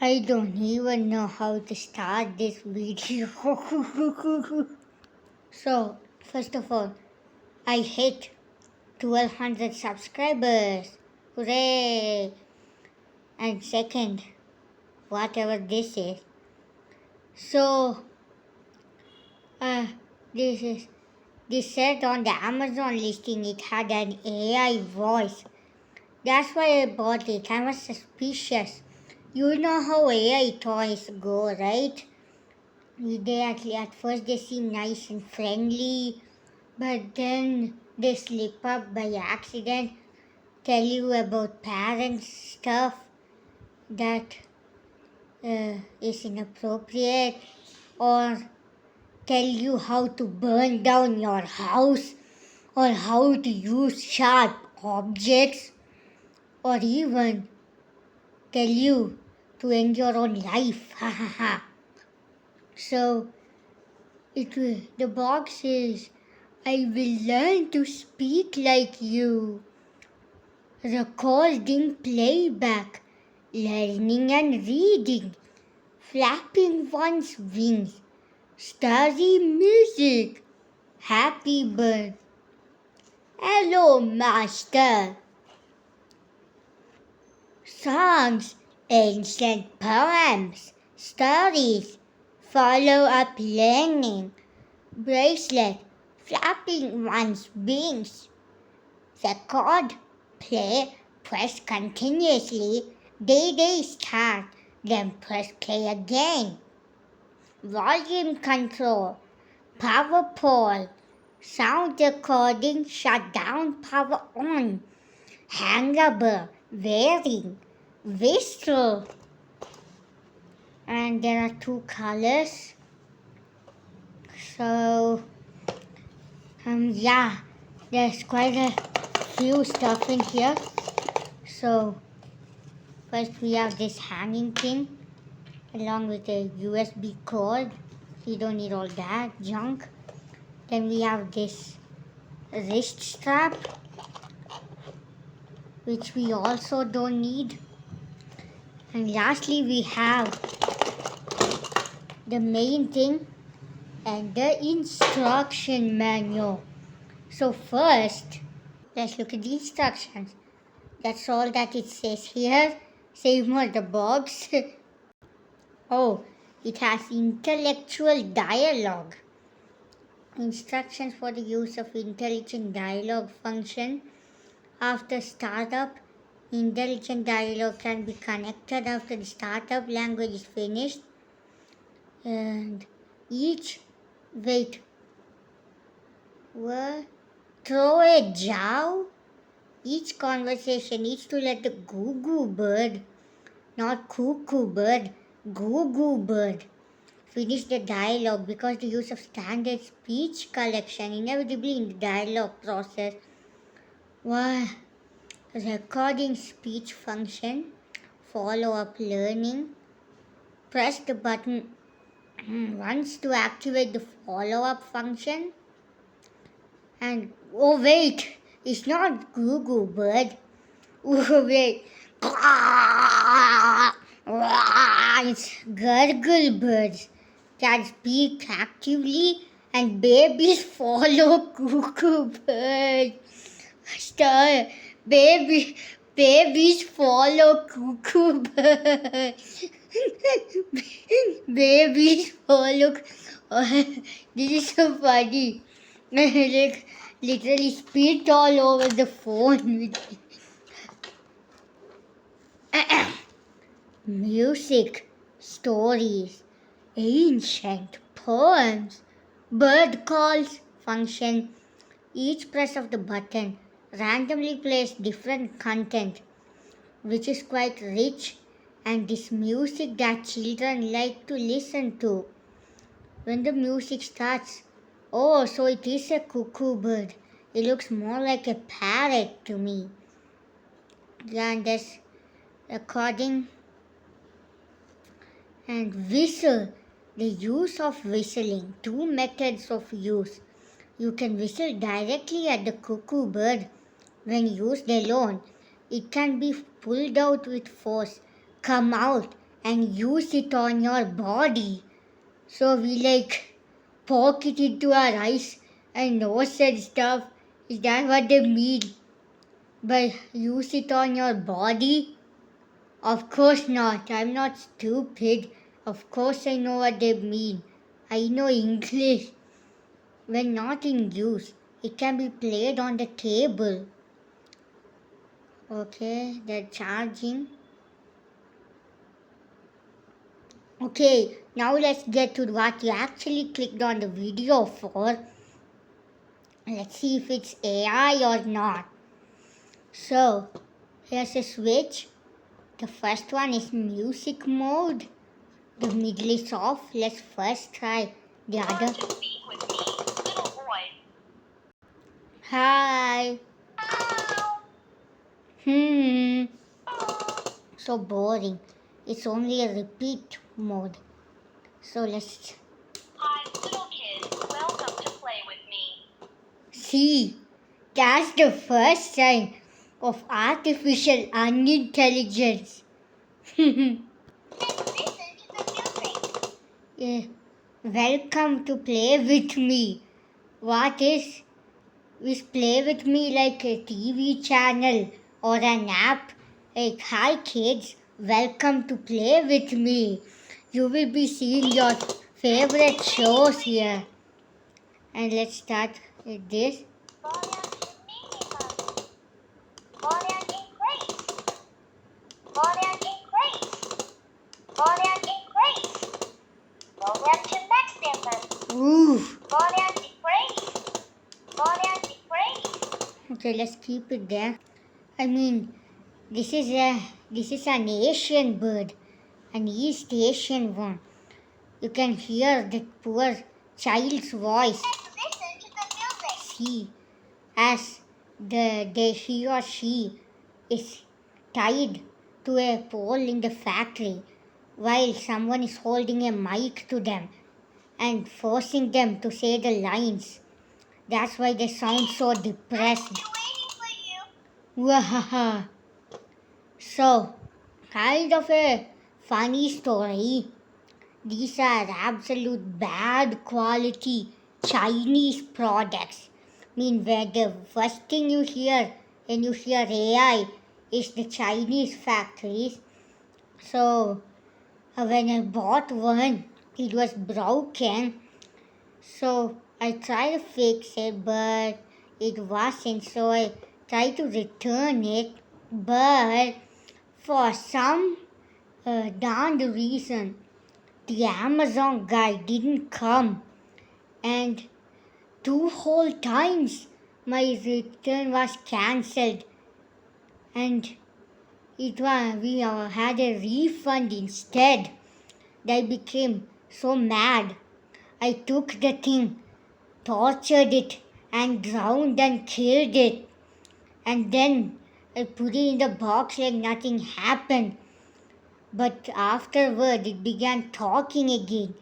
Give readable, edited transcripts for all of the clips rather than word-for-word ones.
I don't even know how to start this video. So, first of all, I hit 1200 subscribers. Hooray! And second, whatever this is. So, uh, this is this said on the Amazon listing it had an AI voice. That's why I bought it. I was suspicious. You know how AI toys go, right? At first they seem nice and friendly, but then they slip up by accident, tell you about parents stuff that is inappropriate, or tell you how to burn down your house, or how to use sharp objects, or even tell you to end your own life. Ha ha ha. So the box says, I will learn to speak like you. Recording playback, learning and reading, flapping one's wings, starry music, happy bird. Hello, master. Songs, ancient poems, stories, follow-up learning, bracelet, flapping one's wings. Record, play, press continuously, day start, then press play again. Volume control, power pole, sound recording, shut down, power on, hangable, wearing, whistle. And there are 2 colors. So, there's quite a few stuff in here. So, first we have this hanging thing along with a USB cord. You don't need all that junk. Then we have this wrist strap, which we also don't need. And lastly, we have the main thing and the instruction manual. So first, let's look at the instructions. That's all that it says here. Same as the box. Oh, it has intellectual dialogue. Instructions for the use of intelligent dialogue function. After startup, intelligent dialogue can be connected after the startup language is finished. And throw a jow. Each conversation needs to let the goo bird, not cuckoo bird, goo bird, finish the dialogue, because the use of standard speech collection inevitably in the dialogue process. Recording speech function, follow-up learning. Press the button once to activate the follow-up function. And wait, it's not goo bird. Wait. It's gurgle birds that speak actively and babies follow cuckoo birds. Babies follow cuckoo birds. Babies follow. This is so funny. Like, literally spit all over the phone. Music, stories, ancient poems, bird calls function. Each press of the button randomly plays different content, which is quite rich, and this music that children like to listen to. When the music starts, oh, so it is a cuckoo bird. It looks more like a parrot to me. And there's recording and whistle. The use of whistling. 2 methods of use. You can whistle directly at the cuckoo bird when used alone. It can be pulled out with force, come out, and use it on your body. So we like poke it into our eyes and nose and stuff. Is that what they mean by use it on your body? Of course not. I'm not stupid. Of course I know what they mean. I know English. When not in use, it can be played on the table. Okay, they're charging. Okay, now let's get to what you actually clicked on the video for. Let's see if it's AI or not. So, here's a switch. The first one is music mode. The middle is off. Let's first try the other. Speak with me, little boy. Hi. So boring. It's only a repeat mode. So let's Hi, little kid. Welcome to play with me. see. That's the first sign of artificial unintelligence. Listen to the music. Yeah. Welcome to play with me. What is play with me like a TV channel or an app? Like, hi kids, welcome to play with me. You will be seeing your favorite shows here. And let's start with this. Ooh. Okay, let's keep it there. I mean, this is an Asian bird, an East Asian one. You can hear the poor child's voice. Listen to the music. See, as he or she is tied to a pole in the factory while someone is holding a mic to them and forcing them to say the lines. That's why they sound so depressed. Wahaha. So, kind of a funny story. These are absolute bad quality Chinese products. I mean, where the first thing you hear when you hear AI is the Chinese factories. So, when I bought one, it was broken. So, I tried to fix it, but it wasn't. So, I tried to return it, but for some darned reason, the Amazon guy didn't come, and 2 whole times my return was cancelled, and we had a refund instead. I became so mad. I took the thing, tortured it, and drowned and killed it. And then I put it in the box like nothing happened. But afterward, it began talking again,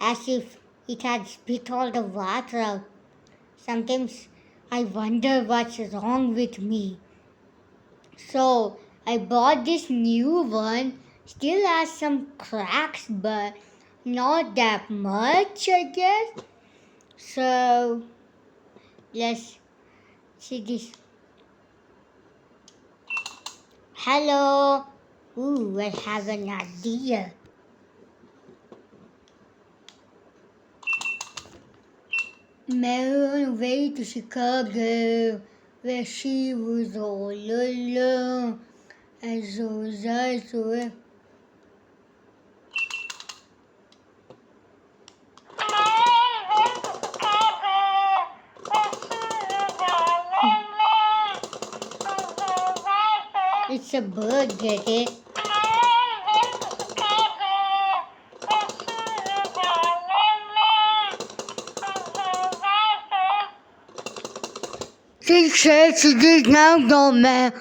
as if it had spit all the water out. Sometimes I wonder what's wrong with me. So I bought this new one. Still has some cracks, but not that much, I guess. So let's see this. Hello. Ooh, I have an idea. Mary on her way to Chicago, where she was all alone, and so was I. So it's a bird, get it? She said she did now go, man.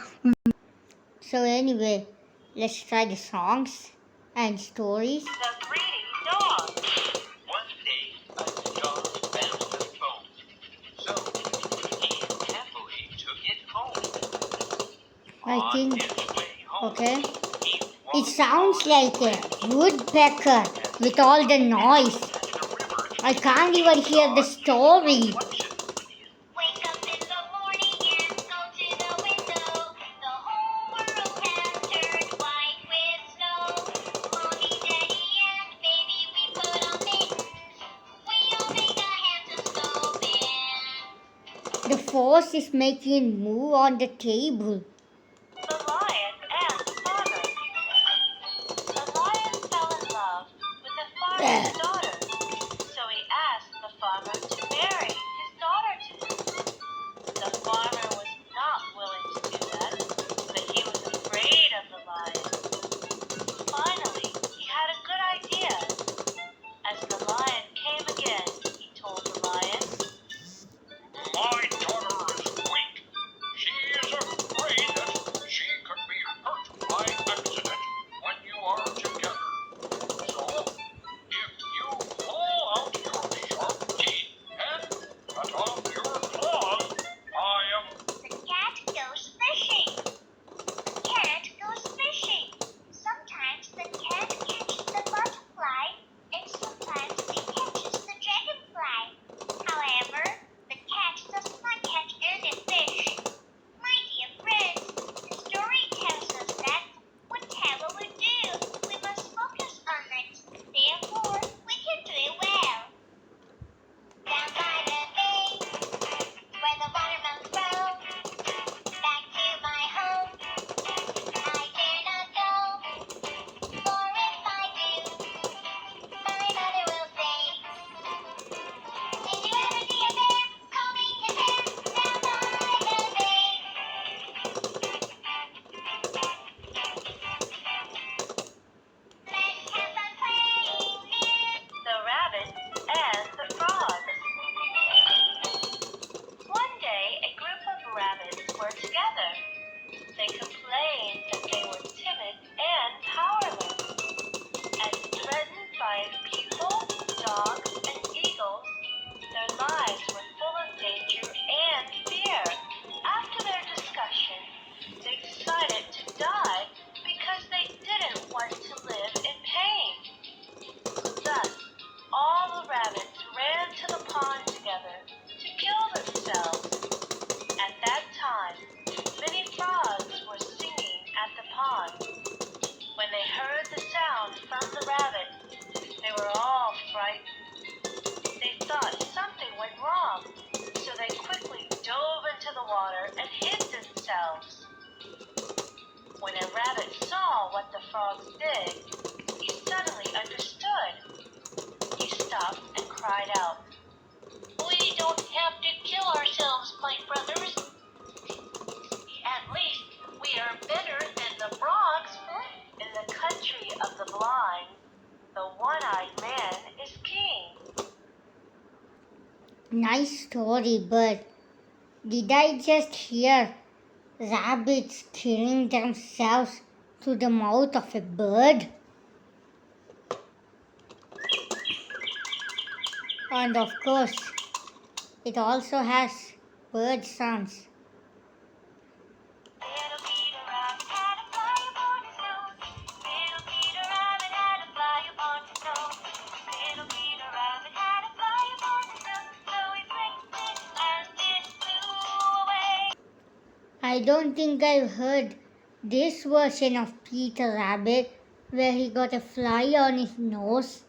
So anyway, let's try the songs and stories. The breeding dog. One day, a dog found a phone. So, he happily took it home. I think, On his way home, okay. he It sounds like a woodpecker with all the noise. I can't even hear the story. Wake up in the morning and go to the window. The whole world has turned white with snow. Mommy, daddy, and baby, we put on mittens. We all make a handsome snowman. The force is making it move on the table. The lion and the farmer. The lion fell in love with the farmer's daughter, so he asked the farmer to marry his daughter to him. The farmer was not willing to do that, but he was afraid of the lion. Finally, he had a good idea. As the lion came again, he told the lion, My daughter is weak. She is afraid that she could be hurt by accident when you are together. So, if you pull out your sharp teeth and cut off your claws, I am. the cat goes fishing. Cat goes fishing. Sometimes the cat catches the butterfly, and sometimes it catches the dragonfly. However, the cat does not catch any fish. My dear friends, the story tells us that whatever we do, we must focus on it. Therefore, we can do it well. Down by the bay, where the watermelons grow, back to my home, I dare not go. For if I do, my mother will say, did you ever see a bear combing his hair down by the bay? Let's have fun playing near the rabbit and the frog. One day, a group of rabbits were together. They complained that they were timid and powerless. As threatened by people, dogs, and eagles, their lives were full of danger and fear. After their discussion, they decided to die because they didn't want to live in pain. Thus, all the rabbits ran to the pond together to kill themselves. At that time, many frogs were singing at the pond. When they heard the sound from the rabbits, they were all frightened. They thought something went wrong, so they quickly dove into the water and hid themselves. When a rabbit saw what the frogs did, he suddenly understood. He stopped and cried out, "We don't have to kill ourselves, my brothers. At least we are better than the frogs." In the country of the blind, the one-eyed man is king. Nice story, but did I just hear rabbits killing themselves through the mouth of a bird? And of course, it also has bird sounds. Little Peter Rabbit had a fly upon his nose. Little Peter Rabbit had a fly upon his nose. Little Peter Rabbit had a fly upon his nose. So he flicked it and it flew away. I don't think I've heard this version of Peter Rabbit where he got a fly on his nose.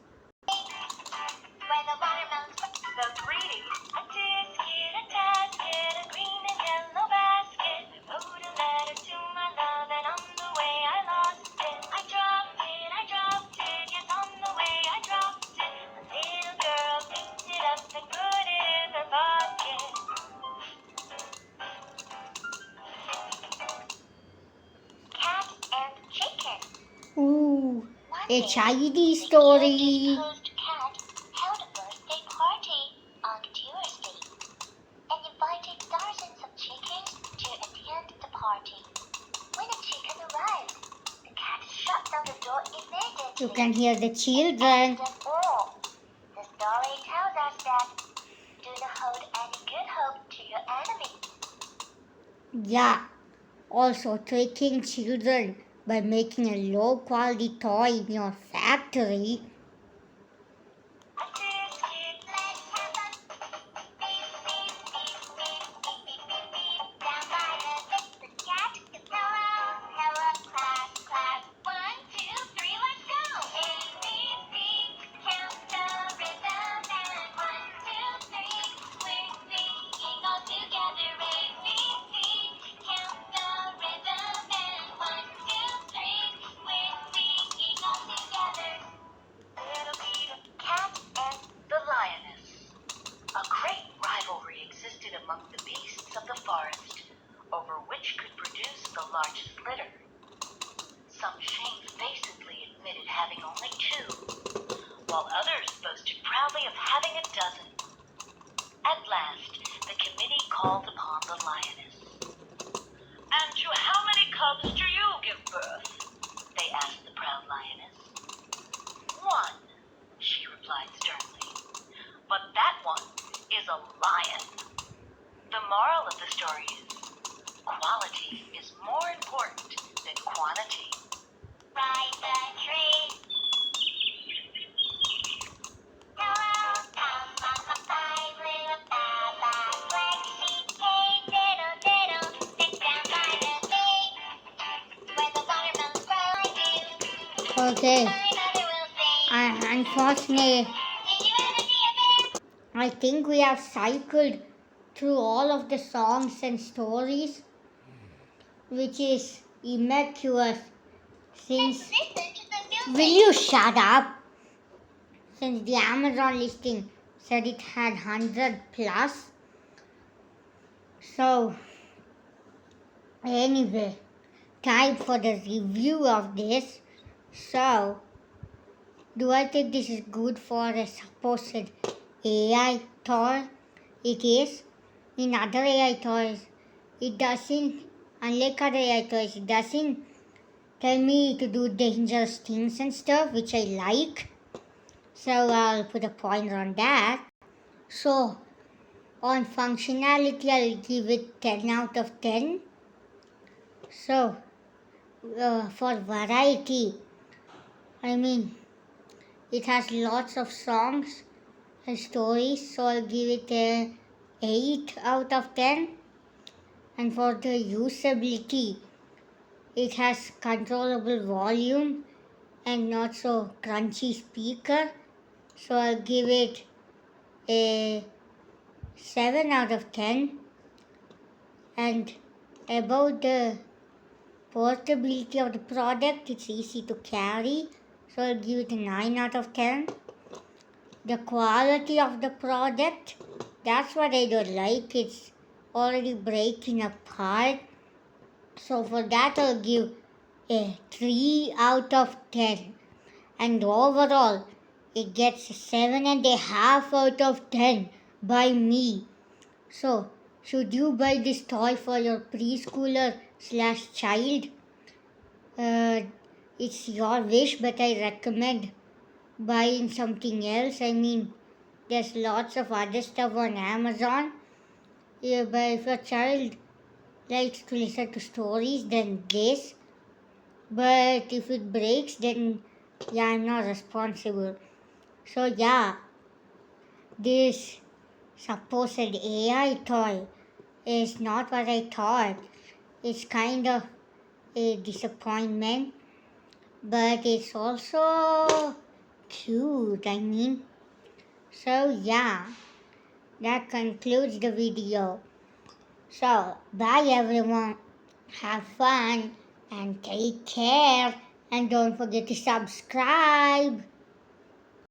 When the watermelons the greedy, a tisket, a tasket, a green and yellow basket. Wrote a letter to my love, and on the way I lost it. I dropped it, yes, on the way I dropped it. The little girl picked it up and put it in her pocket. Cat and chicken. Ooh, One a day, childy the story. candy-closed cat held a birthday party on Tuesday and invited dozens of chickens to attend the party. When the chicken arrived, the cat shut down the door immediately. You can hear the children. That's all. The story tells us that do not hold any good hope to your enemy. Yeah, also taking children by making a low quality toy in your factory. Cat and the Lioness. A great rivalry existed among the beasts of the forest over which could produce the largest litter. Some shamefacedly admitted having only two, while others boasted proudly of having a dozen. At last, the committee called upon the lioness. "And to how many cubs do you give birth?" they asked the proud lioness. "One," she replied sternly. "But that one is a lion." The moral of the story is, quality is more important than quantity. Ride the train. Hello, come on my five little baba black sheep. Hey, diddle, diddle, sit down by the gate. Where the watermelons grow, I do. Okay, My mother will say, unfortunately, "Did you ever see a bear?" I think we have cycled through all of the songs and stories, which is immaculate since. Listen to the music. Will you shut up? Since the Amazon listing said it had 100 plus. So, anyway, time for the review of this. So, do I think this is good for a supposed AI toy? It is. In other AI toys, it doesn't, unlike other AI toys, it doesn't tell me to do dangerous things and stuff, which I like. So I'll put a pointer on that. So on functionality, I'll give it 10 out of 10. So for variety, I mean, it has lots of songs and stories, so I'll give it a 8 out of 10. And for the usability, it has controllable volume and not so crunchy speaker, so I'll give it a 7 out of 10. And about the portability of the product, it's easy to carry, so I'll give it a 9 out of 10. The quality of the product, that's what I don't like. It's already breaking apart, so for that I'll give a 3 out of 10. And overall, it gets a 7.5 out of 10 by me. So, should you buy this toy for your preschooler/child? It's your wish, but I recommend buying something else. I mean, there's lots of other stuff on Amazon. Yeah, but if your child likes to listen to stories, then this. But if it breaks, then yeah, I'm not responsible. So yeah, this supposed AI toy is not what I thought. It's kind of a disappointment, but it's also cute, I mean. So yeah, that concludes the video. So bye everyone, have fun and take care, and don't forget to subscribe.